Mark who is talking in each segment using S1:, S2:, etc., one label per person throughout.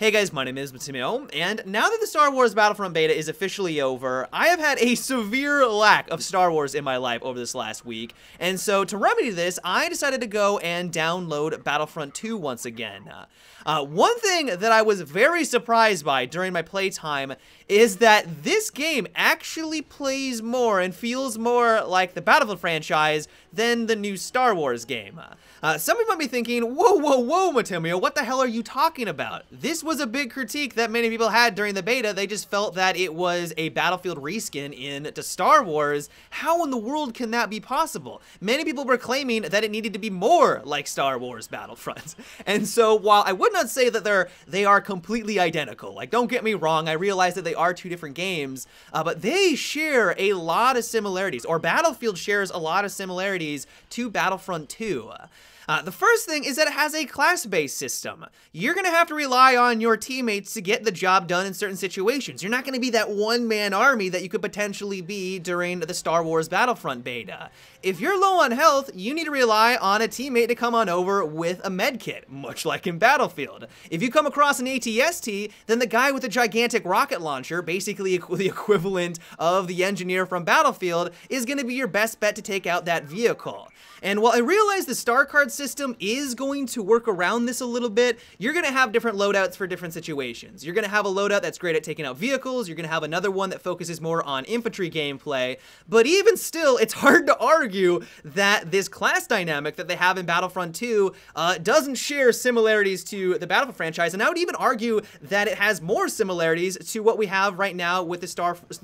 S1: Hey guys, my name is Matteo, and now that the Star Wars Battlefront beta is officially over, I have had a severe lack of Star Wars in my life over this last week, and so to remedy this, I decided to go and download Battlefront 2 once again. One thing that I was very surprised by during my playtime is that this game actually plays more and feels more like the Battlefield franchise than the new Star Wars game. Some of you might be thinking, whoa, Matteo, what the hell are you talking about? This was a big critique that many people had during the beta. They just felt that it was a Battlefield reskin into Star Wars. How in the world can that be possible? Many people were claiming that it needed to be more like Star Wars Battlefront. And so while I would not say that they are completely identical, like don't get me wrong, I realize that they are two different games, but they share a lot of similarities, or Battlefield shares a lot of similarities to Battlefront 2. The first thing is that it has a class-based system. You're going to have to rely on your teammates to get the job done in certain situations. You're not going to be that one-man army that you could potentially be during the Star Wars Battlefront beta. If you're low on health, you need to rely on a teammate to come on over with a medkit, much like in Battlefield. If you come across an ATST, then the guy with a gigantic rocket launcher, basically the equivalent of the engineer from Battlefield, is going to be your best bet to take out that vehicle. And while I realize the star card system is going to work around this a little bit, you're going to have different loadouts for different situations. You're going to have a loadout that's great at taking out vehicles, you're going to have another one that focuses more on infantry gameplay, but even still, it's hard to argue that this class dynamic that they have in Battlefront 2 doesn't share similarities to the Battlefield franchise, and I would even argue that it has more similarities to what we have right now with the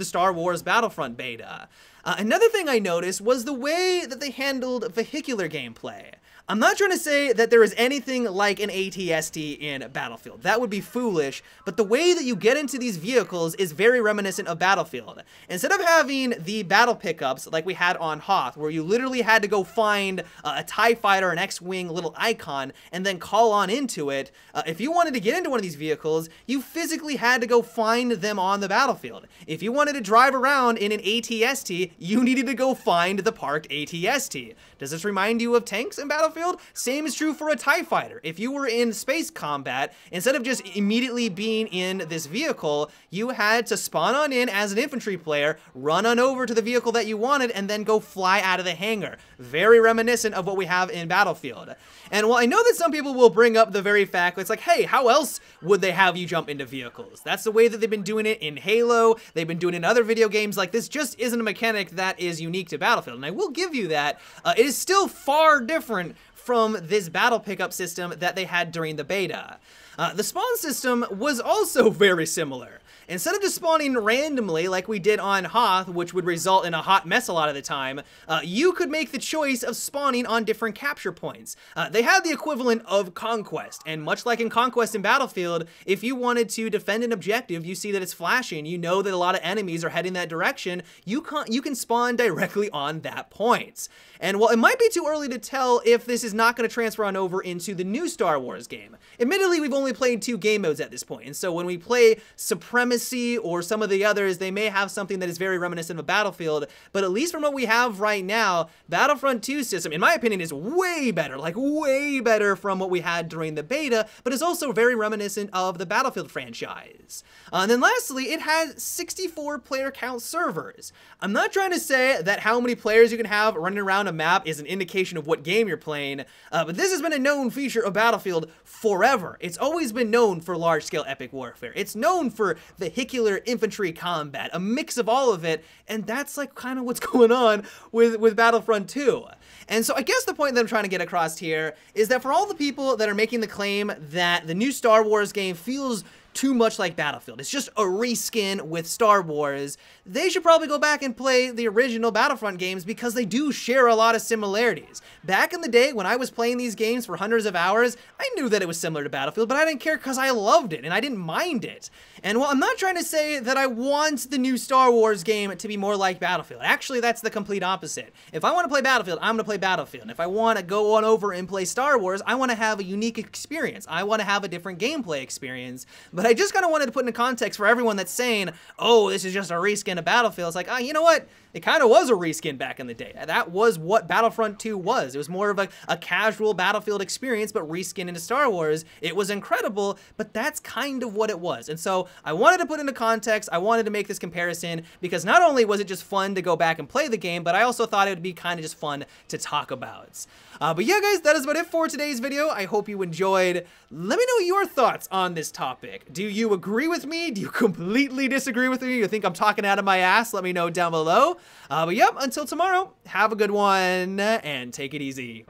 S1: Star Wars Battlefront beta. Another thing I noticed was the way that they handled vehicular gameplay. I'm not trying to say that there is anything like an ATST in Battlefield. That would be foolish, but the way that you get into these vehicles is very reminiscent of Battlefield. Instead of having the battle pickups like we had on Hoth, where you literally had to go find a TIE fighter, an X-Wing little icon, and then call on into it, if you wanted to get into one of these vehicles, you physically had to go find them on the battlefield. If you wanted to drive around in an ATST, you needed to go find the parked ATST. Does this remind you of tanks in Battlefield? Same is true for a TIE fighter. If you were in space combat, instead of just immediately being in this vehicle, you had to spawn on in as an infantry player, run on over to the vehicle that you wanted, and then go fly out of the hangar. Very reminiscent of what we have in Battlefield. And while I know that some people will bring up the very fact that it's like, hey, how else would they have you jump into vehicles? That's the way that they've been doing it in Halo, they've been doing it in other video games. Like, this just isn't a mechanic that is unique to Battlefield, and I will give you that. It is still far different from this battle pickup system that they had during the beta. The spawn system was also very similar. Instead of just spawning randomly like we did on Hoth, which would result in a hot mess a lot of the time, you could make the choice of spawning on different capture points. They had the equivalent of Conquest, and much like in Conquest in Battlefield, if you wanted to defend an objective, you see that it's flashing, you know that a lot of enemies are heading that direction, you can spawn directly on that point. And while it might be too early to tell if this is not going to transfer on over into the new Star Wars game, admittedly we've only played 2 game modes at this point, and so when we play Supremacy or some of the others, they may have something that is very reminiscent of Battlefield, but at least from what we have right now, Battlefront 2 system, in my opinion, is way better, like way better from what we had during the beta, but is also very reminiscent of the Battlefield franchise. And then lastly, it has 64 player count servers. I'm not trying to say that how many players you can have running around a map is an indication of what game you're playing, but this has been a known feature of Battlefield forever. It's always been known for large-scale epic warfare. It's known for vehicular infantry combat, a mix of all of it, and that's like kind of what's going on with Battlefront 2. And so I guess the point that I'm trying to get across here is that for all the people that are making the claim that the new Star Wars game feels too much like Battlefield, it's just a reskin with Star Wars, they should probably go back and play the original Battlefront games because they do share a lot of similarities. Back in the day when I was playing these games for hundreds of hours, I knew that it was similar to Battlefield, but I didn't care because I loved it and I didn't mind it. And while I'm not trying to say that I want the new Star Wars game to be more like Battlefield, actually that's the complete opposite. If I want to play Battlefield, I'm going to play Battlefield. And if I want to go on over and play Star Wars, I want to have a unique experience. I want to have a different gameplay experience. But I just kind of wanted to put into context for everyone that's saying, oh, this is just a reskin of Battlefield. It's like, you know what? It kind of was a reskin back in the day. That was what Battlefront 2 was. It was more of a casual Battlefield experience, but reskinned into Star Wars. It was incredible, but that's kind of what it was. And so I wanted to put into context, I wanted to make this comparison, because not only was it just fun to go back and play the game, but I also thought it would be kind of just fun to talk about. But yeah, guys, that is about it for today's video. I hope you enjoyed. Let me know your thoughts on this topic. Do you agree with me? Do you completely disagree with me? You think I'm talking out of my ass? Let me know down below. But yep, until tomorrow, have a good one and take it easy.